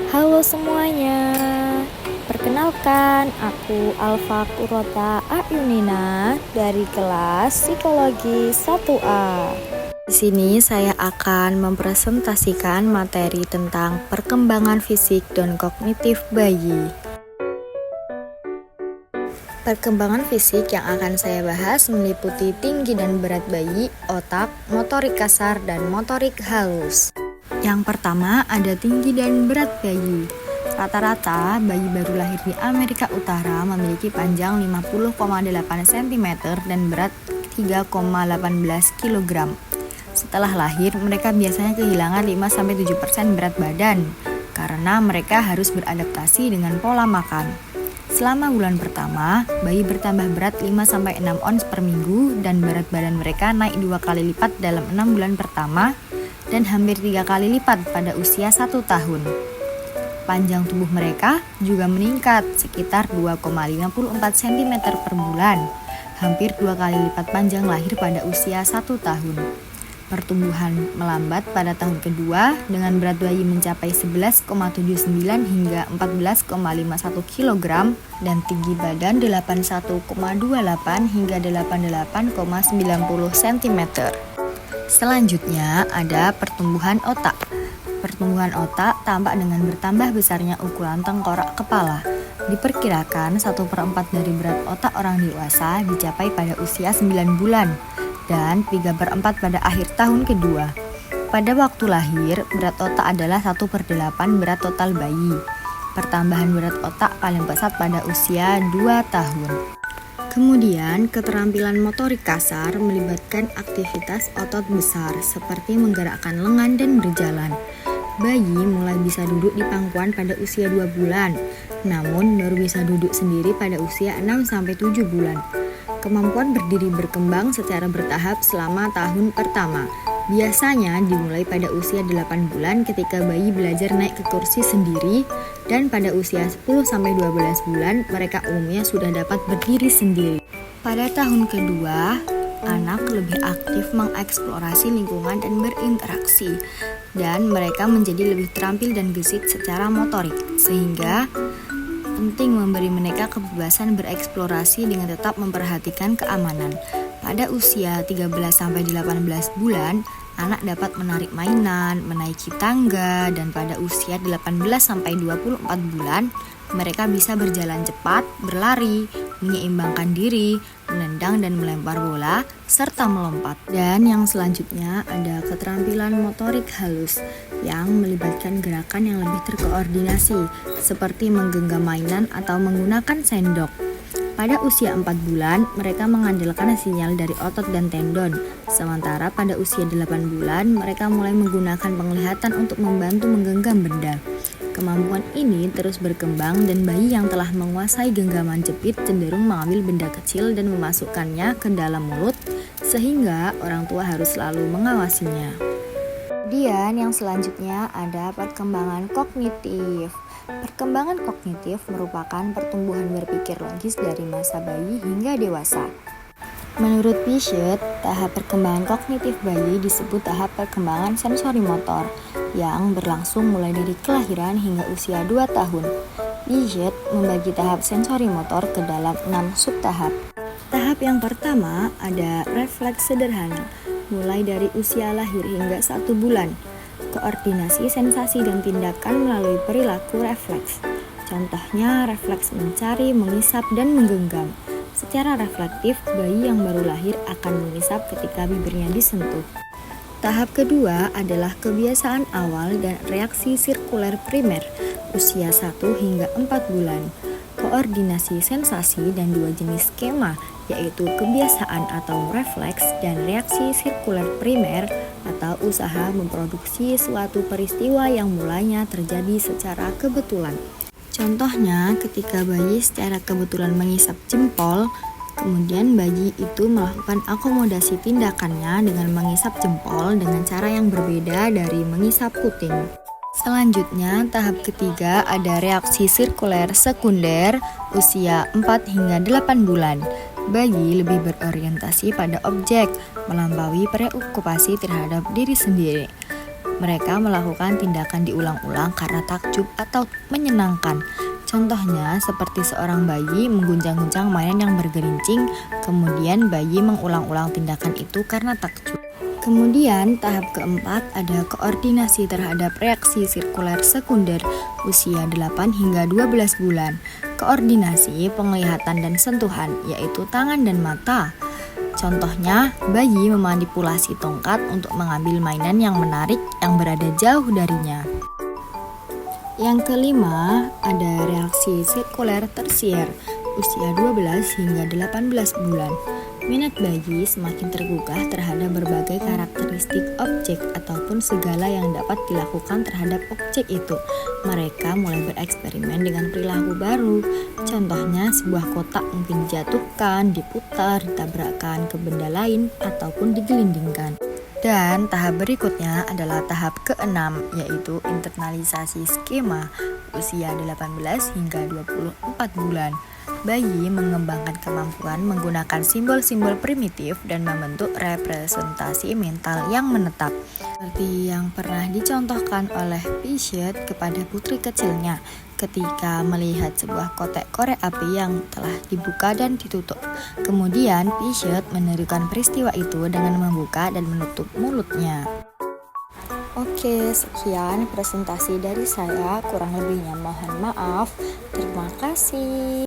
Halo semuanya, perkenalkan aku Alfa Kurota Ayunina dari kelas Psikologi 1A. Di sini saya akan mempresentasikan materi tentang perkembangan fisik dan kognitif bayi. Perkembangan fisik yang akan saya bahas meliputi tinggi dan berat bayi, otak, motorik kasar, dan motorik halus. Yang pertama ada tinggi dan berat bayi. Rata-rata bayi baru lahir di Amerika Utara memiliki panjang 50,8 cm dan berat 3,18 kg. Setelah lahir, mereka biasanya kehilangan 5-7% berat badan karena mereka harus beradaptasi dengan pola makan. Selama bulan pertama, bayi bertambah berat 5-6 ons per minggu dan berat badan mereka naik 2 kali lipat dalam 6 bulan pertama dan hampir 3 kali lipat pada usia 1 tahun. Panjang tubuh mereka juga meningkat sekitar 2,54 cm per bulan, hampir 2 kali lipat panjang lahir pada usia 1 tahun. Pertumbuhan melambat pada tahun kedua dengan berat bayi mencapai 11,79 hingga 14,51 kg dan tinggi badan 81,28 hingga 88,90 cm. Selanjutnya ada pertumbuhan otak. Pertumbuhan otak tampak dengan bertambah besarnya ukuran tengkorak kepala. Diperkirakan 1/4 dari berat otak orang dewasa dicapai pada usia 9 bulan dan 3/4 pada akhir tahun kedua. Pada waktu lahir, berat otak adalah 1/8 berat total bayi. Pertambahan berat otak paling pesat pada usia 2 tahun. Kemudian, keterampilan motorik kasar melibatkan aktivitas otot besar seperti menggerakkan lengan dan berjalan. Bayi mulai bisa duduk di pangkuan pada usia 2 bulan, namun baru bisa duduk sendiri pada usia 6-7 bulan. Kemampuan berdiri berkembang secara bertahap selama tahun pertama. Biasanya dimulai pada usia 8 bulan ketika bayi belajar naik ke kursi sendiri dan pada usia 10-12 bulan mereka umumnya sudah dapat berdiri sendiri. Pada tahun kedua, anak lebih aktif mengeksplorasi lingkungan dan berinteraksi dan mereka menjadi lebih terampil dan gesit secara motorik sehingga penting memberi mereka kebebasan bereksplorasi dengan tetap memperhatikan keamanan. Pada usia 13-18 bulan, anak dapat menarik mainan, menaiki tangga, dan pada usia 18-24 bulan, mereka bisa berjalan cepat, berlari, menyeimbangkan diri, menendang dan melempar bola, serta melompat. Dan yang selanjutnya ada keterampilan motorik halus yang melibatkan gerakan yang lebih terkoordinasi, seperti menggenggam mainan atau menggunakan sendok. Pada usia 4 bulan, mereka mengandalkan sinyal dari otot dan tendon. Sementara pada usia 8 bulan, mereka mulai menggunakan penglihatan untuk membantu menggenggam benda. Kemampuan ini terus berkembang dan bayi yang telah menguasai genggaman jepit cenderung mengambil benda kecil dan memasukkannya ke dalam mulut, sehingga orang tua harus selalu mengawasinya. Kemudian yang selanjutnya ada perkembangan kognitif. Perkembangan kognitif merupakan pertumbuhan berpikir logis dari masa bayi hingga dewasa. Menurut Piaget, tahap perkembangan kognitif bayi disebut tahap perkembangan sensori motor yang berlangsung mulai dari kelahiran hingga usia 2 tahun. Piaget membagi tahap sensori motor ke dalam 6 subtahap. Tahap yang pertama ada refleks sederhana, mulai dari usia lahir hingga 1 bulan. Koordinasi sensasi dan tindakan melalui perilaku refleks. Contohnya refleks mencari, mengisap, dan menggenggam. Secara reflektif, bayi yang baru lahir akan mengisap ketika bibirnya disentuh. Tahap kedua adalah kebiasaan awal dan reaksi sirkuler primer, usia 1 hingga 4 bulan. Koordinasi sensasi dan 2 jenis skema, yaitu kebiasaan atau refleks dan reaksi sirkuler primer atau usaha memproduksi suatu peristiwa yang mulanya terjadi secara kebetulan. Contohnya ketika bayi secara kebetulan mengisap jempol, kemudian bayi itu melakukan akomodasi tindakannya dengan mengisap jempol dengan cara yang berbeda dari mengisap puting. Selanjutnya, tahap ketiga ada reaksi sirkuler sekunder usia 4 hingga 8 bulan. Bayi lebih berorientasi pada objek, melampaui preokupasi terhadap diri sendiri. Mereka melakukan tindakan diulang-ulang karena takjub atau menyenangkan. Contohnya seperti seorang bayi mengguncang-guncang mainan yang bergerincing, kemudian bayi mengulang-ulang tindakan itu karena takjub. Kemudian tahap keempat ada koordinasi terhadap reaksi sirkuler sekunder usia 8 hingga 12 bulan. Koordinasi penglihatan dan sentuhan yaitu tangan dan mata. Contohnya, bayi memanipulasi tongkat untuk mengambil mainan yang menarik yang berada jauh darinya. Yang kelima, ada reaksi sirkuler tersier usia 12 hingga 18 bulan. Minat bayi semakin tergugah terhadap berbagai karakteristik objek ataupun segala yang dapat dilakukan terhadap objek itu. Mereka mulai bereksperimen dengan perilaku baru. Contohnya, sebuah kotak mungkin dijatuhkan, diputar, ditabrakkan ke benda lain, ataupun digelindingkan. Dan tahap berikutnya adalah tahap keenam, yaitu internalisasi skema usia 18 hingga 24 bulan. Bayi mengembangkan kemampuan menggunakan simbol-simbol primitif dan membentuk representasi mental yang menetap. Seperti yang pernah dicontohkan oleh Piaget kepada putri kecilnya ketika melihat sebuah kotak korek api yang telah dibuka dan ditutup. Kemudian Piaget menirukan peristiwa itu dengan membuka dan menutup mulutnya. Oke, sekian presentasi dari saya. Kurang lebihnya mohon maaf. Terima kasih.